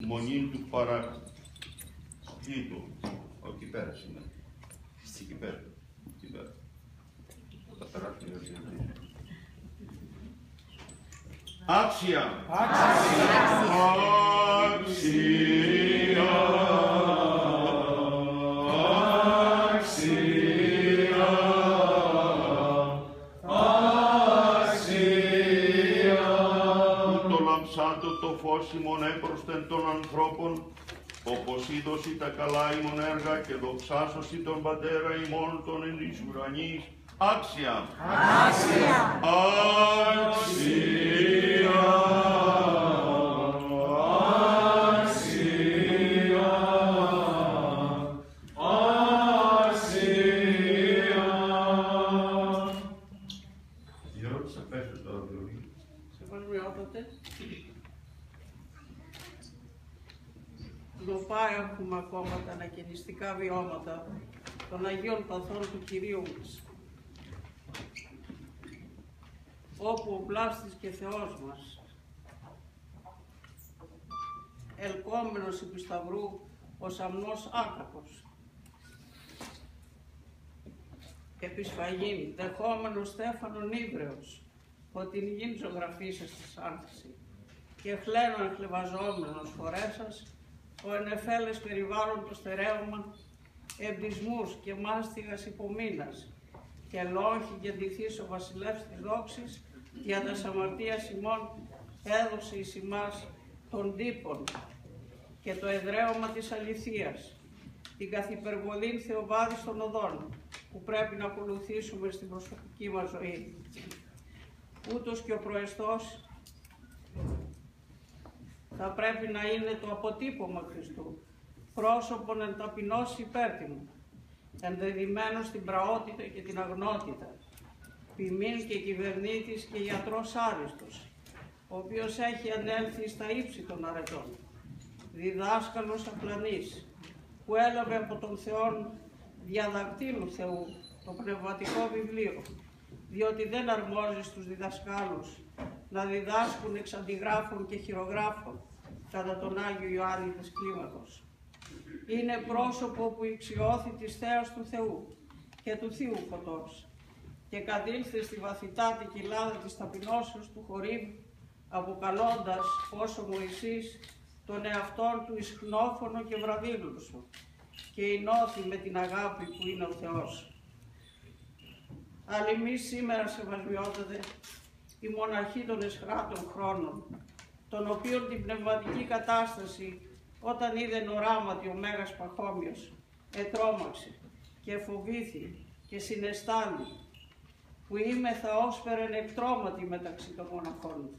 Μονή του παρακλήτου. Όχι πέρα σήμερα. Εκεί πέρα. Εκεί πέρα. Θα περάσουν οι ορθιωτές. Άξια. Άξια. Το φως ημών έπροσθεν των ανθρώπων, όπως είδωση τα καλά ημών έργα και δοξάσωση τον Πατέρα ημών των εν της ουρανής. Άξια! Άξια! Άξια! Δοπά έχουμε ακόμα τα ανακαινιστικά βιώματα των Αγίων Παθών του Κυρίου μας, όπου ο Πλάστης και Θεός μας, ελκόμενος επί σταυρού ως αμνός άκακος, επί σφαγήν, δεχόμενος Στέφανον Ήβρεος, ότι την γην ζωγραφίσας της άνθηση, και χλένον χλεβαζόμενος φορέσας, ο ενεφέλες περιβάλλον το στερέωμα, εμπισμούς και μάστιγας υπομείνας, και λόγχη και ντυθείς ο βασιλεύς της δόξης, για τας αμαρτίας ημών έδωσε εις ημάς των τύπων και το εδραίωμα της αληθείας, την καθυπερβολήν θεοβάδης των οδών, που πρέπει να ακολουθήσουμε στην προσωπική μας ζωή. Ούτως και ο προεστός θα πρέπει να είναι το αποτύπωμα Χριστού, πρόσωπον εν ταπεινώσει υπέρτιμο, ενδεδειμένο στην πραότητα και την αγνότητα, ποιμήν και κυβερνήτης και ιατρός άριστος, ο οποίος έχει ανέλθει στα ύψη των αρετών, διδάσκαλος απλανής, που έλαβε από τον Θεόν διαδακτύλου Θεού το πνευματικό βιβλίο, διότι δεν αρμόζει στους διδασκάλους να διδάσκουν εξ αντιγράφων και χειρογράφων κατά τον Άγιο Ιωάννη της Κλίμακος. Είναι πρόσωπο που ηξιώθη της Θέας του Θεού και του Θείου Φωτός και κατήλθε στη βαθυτάτη κοιλάδα της ταπεινώσεως του Χορύβ, αποκαλώντας ως ο Μωυσής τον εαυτόν του ισχνόφωνο και βραδίλουσο και ενώθη με την αγάπη που είναι ο Θεός. Αλλά εμείς σήμερα, σεβασμιότατε, η μοναχή των εσχράτων χρόνων, των οποίων την πνευματική κατάσταση, όταν είδεν οράματι ο Μέγας Παχώμιος, ετρώμαξε και φοβήθη και συναισθάνει, που είμεθα όσφαιρεν εκτρώματι μεταξύ των μοναχών,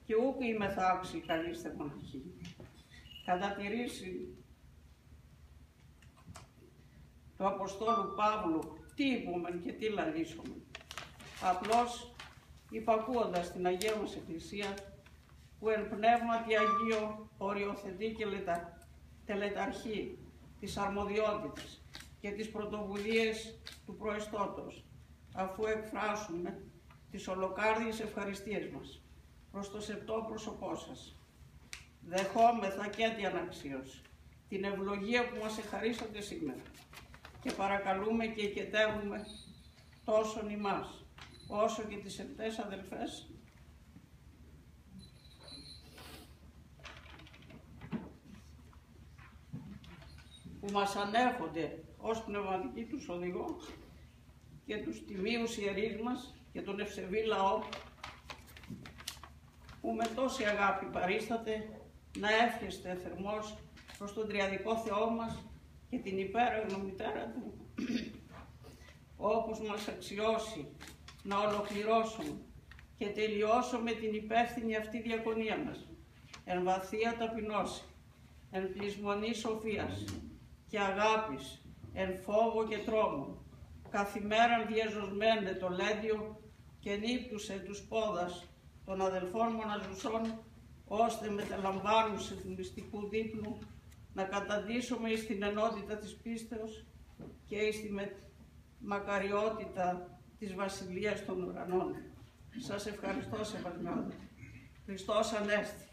και ούκ είμεθα άξιοι καλείστε μοναχοί. Κατατηρήσει του Αποστόλου Παύλου, τι είπομεν και τι λαλήσομεν. Απλώς υπακούοντας την Αγία μας Εκκλησία, που εν πνεύματι Αγίο οριοθετεί και τελεταρχεί τις αρμοδιότητες και τις πρωτοβουλίες του Προεστώτος, αφού εκφράσουμε τις ολοκάρδιες ευχαριστίες μας προς το σεπτό πρόσωπό σας. Δεχόμεθα και την αναξίωση την ευλογία που μας εχαρίσατε σήμερα και παρακαλούμε και οικετεύουμε τόσον ημάς, όσο και τις επτές αδελφές, που μας ανέχονται ως πνευματική τους οδηγό και τους τιμίους ιερείς μας και τον ευσεβή λαό, που με τόση αγάπη παρίσταται να εύχεστε θερμός προς τον Τριαδικό Θεό μας και την υπέραγνο μητέρα Του, όπως μας αξιώσει να ολοκληρώσουμε και τελειώσουμε την υπεύθυνη αυτή διακονία μας, εν βαθία ταπεινώση, εν πλεισμονή σοφίας και αγάπης, εν φόβο και τρόμο, καθημέραν διαζωσμένε το λέντιο και νύπτουσε τους πόδας των αδελφών μοναζουσών, ώστε μεταλαμβάνουσε του μυστικού δείπνου να καταντήσουμε εις την ενότητα της πίστεως και εις τη μακαριότητα της Βασιλείας των Ουρανών. Σας ευχαριστώ, σεβασμιότατε. Χριστός Ανέστη.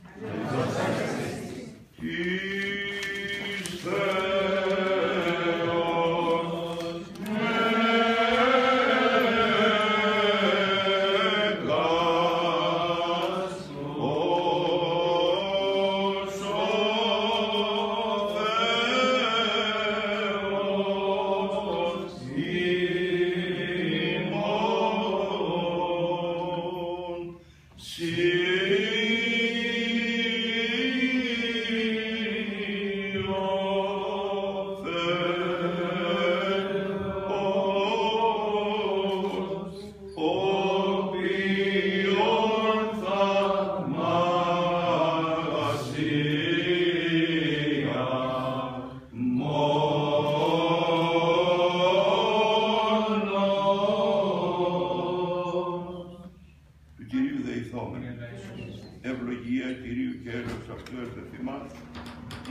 Ευλογία Κυρίου και έλεος αυτού ευθεθυμάς,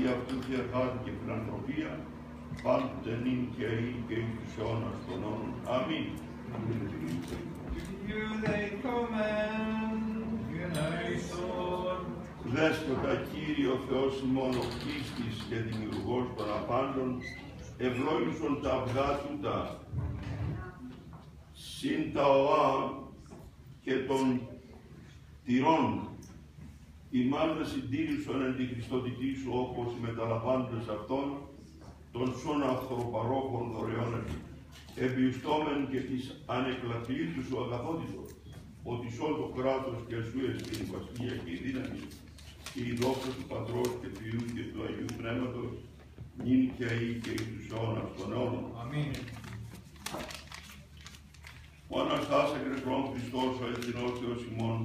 ή αυτού διαρχάτη και φιλανθρωπία, πάντοτε νυν και αεί και εις τους αιώνας των αιώνων. Αμήν. Δέσποτα Κύριε ο Θεός ημών ο Χριστής και δημιουργός των απάντων, ευλόγησον τα αυγά τούτα, συν τα οά και των τυρών, ημάς να συντήρησον εν τη Χριστοτική σου όπως οι μεταλαμβάνοντες αυτών, των σών αυθροπαρόχων δωρεών, εμπιστόμεν και της ανεκλατηρίτου σου αγαθότητος, ότι σ' όλο το κράτος και σου εστί η βασιλεία και η δύναμη, και η δόξα του Πατρός και του Υιού και του Αγίου Πνεύματος, νυν και αεί και εις τους αιώνας των αιώνων. Αμήν. Ο Αναστάς εγκρεκρών Χριστός, ο εθνός Θεός ημών,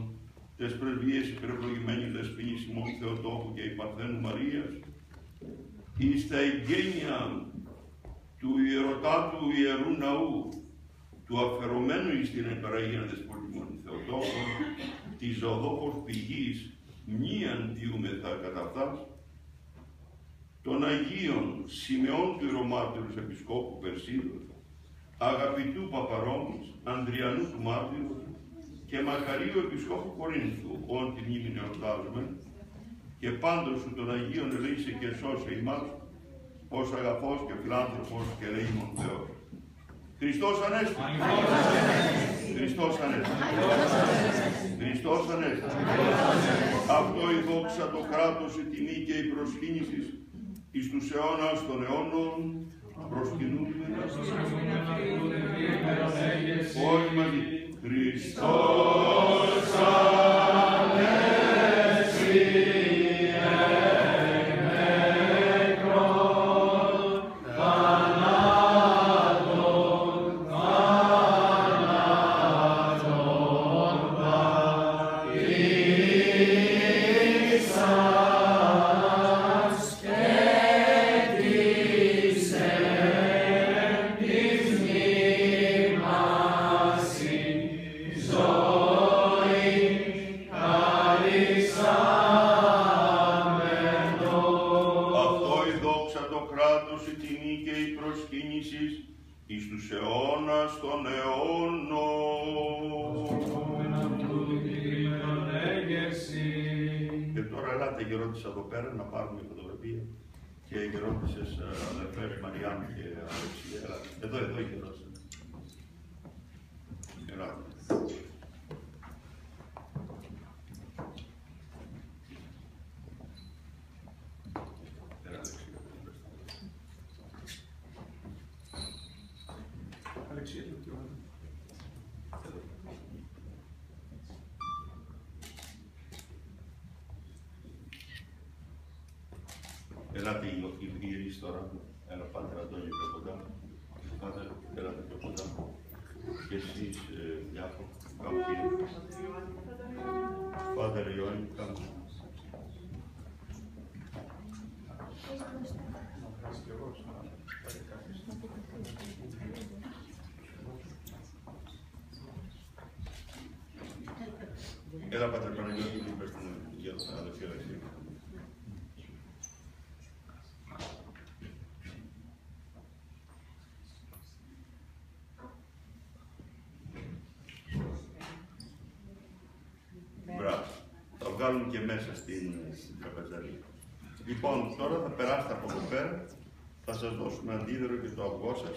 τες πρεσβείες υπερευλογημένης δεσποινής ημών Θεοτόκου και η Παρθένου Μαρίας, εις τα εγγένεια του ιερωτάτου ιερού ναού, του αφαιρωμένου εις την επαραγία δεσποτημών Θεοτόκου, της ζωδόχος πηγής μη αντιούμεθα κατά αυτάς, των Αγίων Σιμεών του Ιερομάρτυρους Επισκόπου Περσίδου, αγαπητού Παπαρόμης, Ανδριανού του Μάρτυρου και Μακαρίου Επισκόπου Κορίνθου, όν τη μνήμη εορτάζουμε, και πάντως σου των Αγίων ελεήσε και σώσε ημάς, ως αγαθός και φιλάνθρωπος και ελεήμων Θεός. Χριστός Ανέστη! Χριστός Ανέστη! Χριστός Ανέστη! Αυτό η δόξα, το κράτος, η τιμή και η προσκύνηση εις τους αιώνας των αιώνων προσκυνούμε. Όλοι μαζί. Χριστός Ανέστη! εις τους αιώνας των αιώνων. Και τώρα ελάτε γερόντισσα εδώ πέρα να πάρουμε φωτογραφία και γερόντισσες αδερφές Μαριάννου και Αλεξία. Εδώ οι γερόντισσες. Ελάτε. Ελάτε οι ιερείς τώρα, ένα Πάτερ Αντώνιο πιο κοντά, Πάτερ, ελάτε πιο κοντά, και εσείς Ιάκω, κάπου κύριε, Πάτερ Ιωάννη, κάπου. Έλα Πάτερ Παναγιώτη, είπες την αδελφή Αλεξία. Μπράβο. Θα βγάλουν και μέσα στην τραπεζαρία. Λοιπόν, τώρα θα περάσετε από εδώ πέρα, θα σας δώσουμε αντίδωρο και το αυγό σας.